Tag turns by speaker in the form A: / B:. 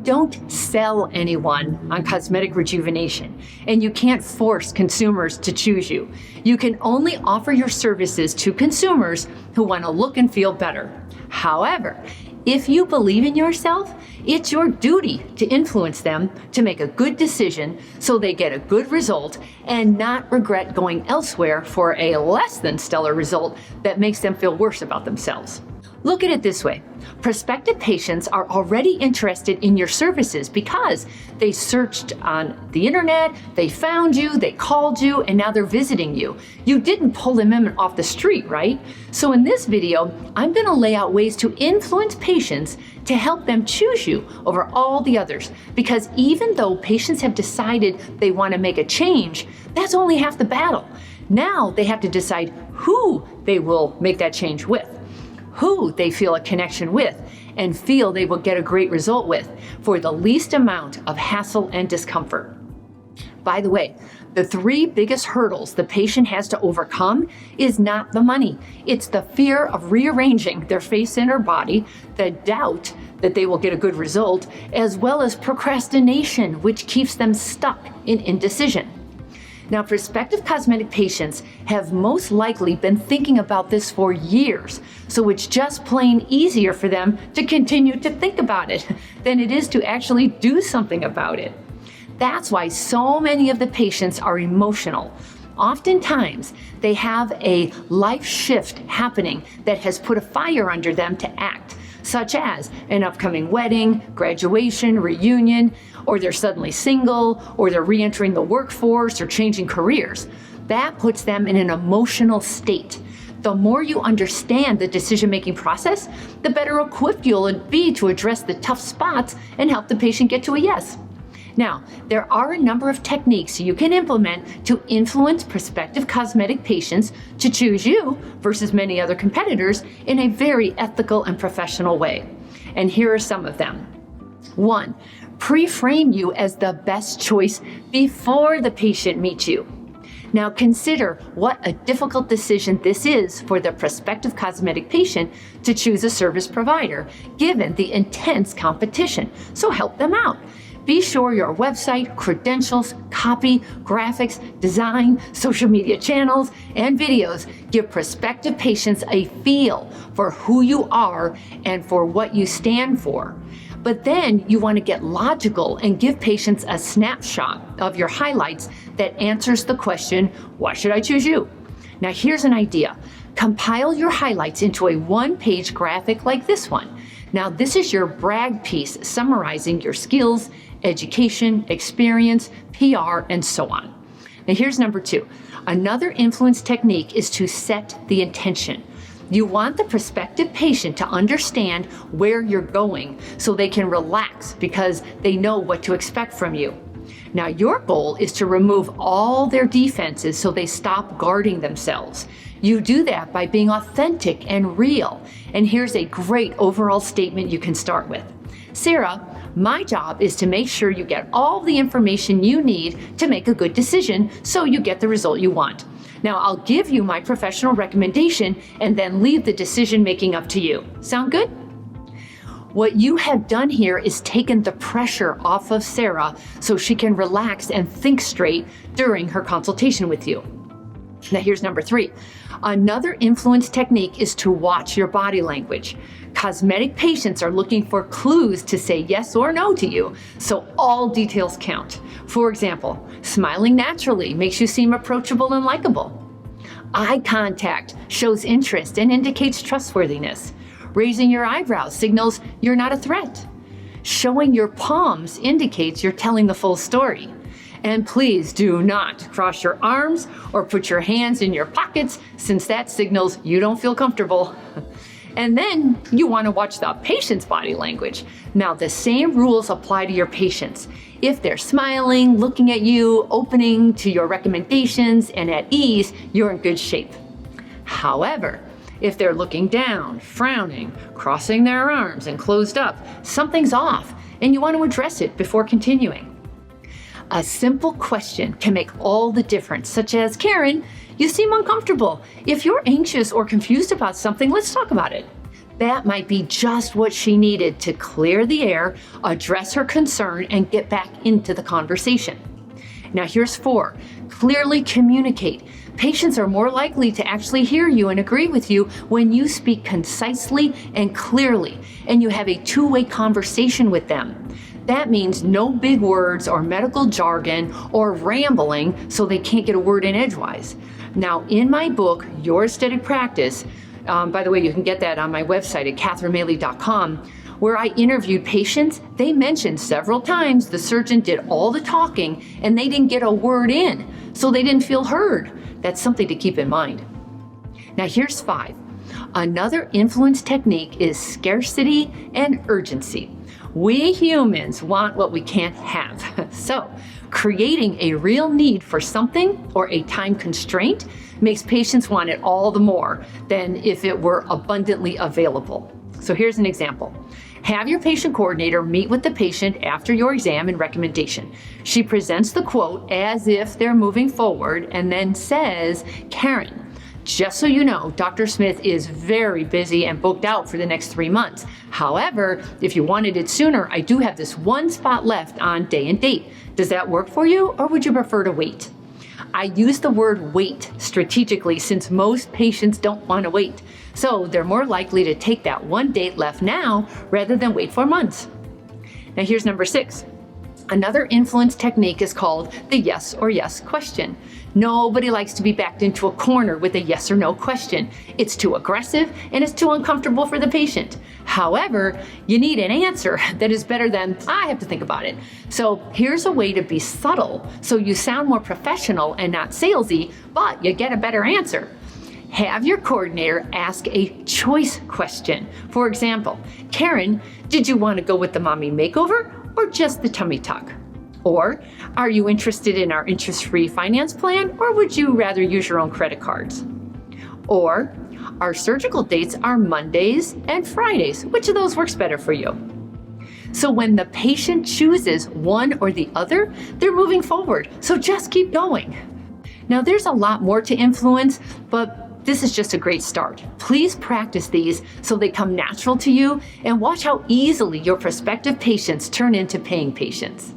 A: don't sell anyone on cosmetic rejuvenation, and you can't force consumers to choose you. You can only offer your services to consumers who want to look and feel better. However, if you believe in yourself, it's your duty to influence them to make a good decision so they get a good result and not regret going elsewhere for a less than stellar result that makes them feel worse about themselves. Look at it this way. Prospective patients are already interested in your services because they searched on the internet, they found you, they called you, and now they're visiting you. You didn't pull them in off the street, right? So in this video, I'm going to lay out ways to influence patients to help them choose you over all the others. Because even though patients have decided they want to make a change, that's only half the battle. Now they have to decide who they will make that change with, who they feel a connection with and feel they will get a great result with for the least amount of hassle and discomfort. By the way, the 3 biggest hurdles the patient has to overcome is not the money. It's the fear of rearranging their face and their body, the doubt that they will get a good result, as well as procrastination, which keeps them stuck in indecision. Now, prospective cosmetic patients have most likely been thinking about this for years, so it's just plain easier for them to continue to think about it than it is to actually do something about it. That's why so many of the patients are emotional. Oftentimes, they have a life shift happening that has put a fire under them to act, such as an upcoming wedding, graduation, reunion, or they're suddenly single, or they're re-entering the workforce or changing careers. That puts them in an emotional state. The more you understand the decision-making process, the better equipped you'll be to address the tough spots and help the patient get to a yes. Now, there are a number of techniques you can implement to influence prospective cosmetic patients to choose you versus many other competitors in a very ethical and professional way. And here are some of them. 1, pre-frame you as the best choice before the patient meets you. Now consider what a difficult decision this is for the prospective cosmetic patient to choose a service provider, given the intense competition. So help them out. Be sure your website, credentials, copy, graphics, design, social media channels, and videos give prospective patients a feel for who you are and for what you stand for. But then you want to get logical and give patients a snapshot of your highlights that answers the question, why should I choose you? Now here's an idea. Compile your highlights into a 1-page graphic like this one. Now this is your brag piece summarizing your skills, education, experience, PR, and so on. Now here's number 2. Another influence technique is to set the intention. You want the prospective patient to understand where you're going so they can relax because they know what to expect from you. Now your goal is to remove all their defenses so they stop guarding themselves. You do that by being authentic and real. And here's a great overall statement you can start with. Sarah, my job is to make sure you get all the information you need to make a good decision so you get the result you want. Now, I'll give you my professional recommendation and then leave the decision making up to you. Sound good? What you have done here is taken the pressure off of Sarah so she can relax and think straight during her consultation with you. Now, here's number 3. Another influence technique is to watch your body language. Cosmetic patients are looking for clues to say yes or no to you, so all details count. For example, smiling naturally makes you seem approachable and likable. Eye contact shows interest and indicates trustworthiness. Raising your eyebrows signals you're not a threat. Showing your palms indicates you're telling the full story. And please do not cross your arms or put your hands in your pockets, since that signals you don't feel comfortable. And then you want to watch the patient's body language. Now, the same rules apply to your patients. If they're smiling, looking at you, opening to your recommendations, and at ease, you're in good shape. However, if they're looking down, frowning, crossing their arms, and closed up, something's off, and you want to address it before continuing. A simple question can make all the difference, such as, Karen, you seem uncomfortable. If you're anxious or confused about something, let's talk about it. That might be just what she needed to clear the air, address her concern, and get back into the conversation. Now here's 4, clearly communicate. Patients are more likely to actually hear you and agree with you when you speak concisely and clearly, and you have a two-way conversation with them. That means no big words or medical jargon or rambling so they can't get a word in edgewise. Now, in my book, Your Aesthetic Practice, by the way, you can get that on my website at katherinemaley.com, where I interviewed patients, they mentioned several times the surgeon did all the talking and they didn't get a word in, so they didn't feel heard. That's something to keep in mind. Now here's 5. Another influence technique is scarcity and urgency. We humans want what we can't have. So creating a real need for something or a time constraint makes patients want it all the more than if it were abundantly available. So here's an example. Have your patient coordinator meet with the patient after your exam and recommendation. She presents the quote as if they're moving forward and then says, "Karen, just so you know, Dr. Smith is very busy and booked out for the next 3 months. However, if you wanted it sooner, I do have this one spot left on day and date. Does that work for you, or would you prefer to wait?" I use the word wait strategically since most patients don't want to wait. So they're more likely to take that one date left now rather than wait 4 months. Now here's number 6. Another influence technique is called the yes or yes question. Nobody likes to be backed into a corner with a yes or no question. It's too aggressive and it's too uncomfortable for the patient. However, you need an answer that is better than, "I have to think about it." So here's a way to be subtle so you sound more professional and not salesy, but you get a better answer. Have your coordinator ask a choice question. For example, "Karen, did you want to go with the mommy makeover or just the tummy tuck?" Or, "Are you interested in our interest-free finance plan, or would you rather use your own credit cards?" Or, "Our surgical dates are Mondays and Fridays. Which of those works better for you?" So when the patient chooses one or the other, they're moving forward. So just keep going. Now there's a lot more to influence, but this is just a great start. Please practice these so they come natural to you, and watch how easily your prospective patients turn into paying patients.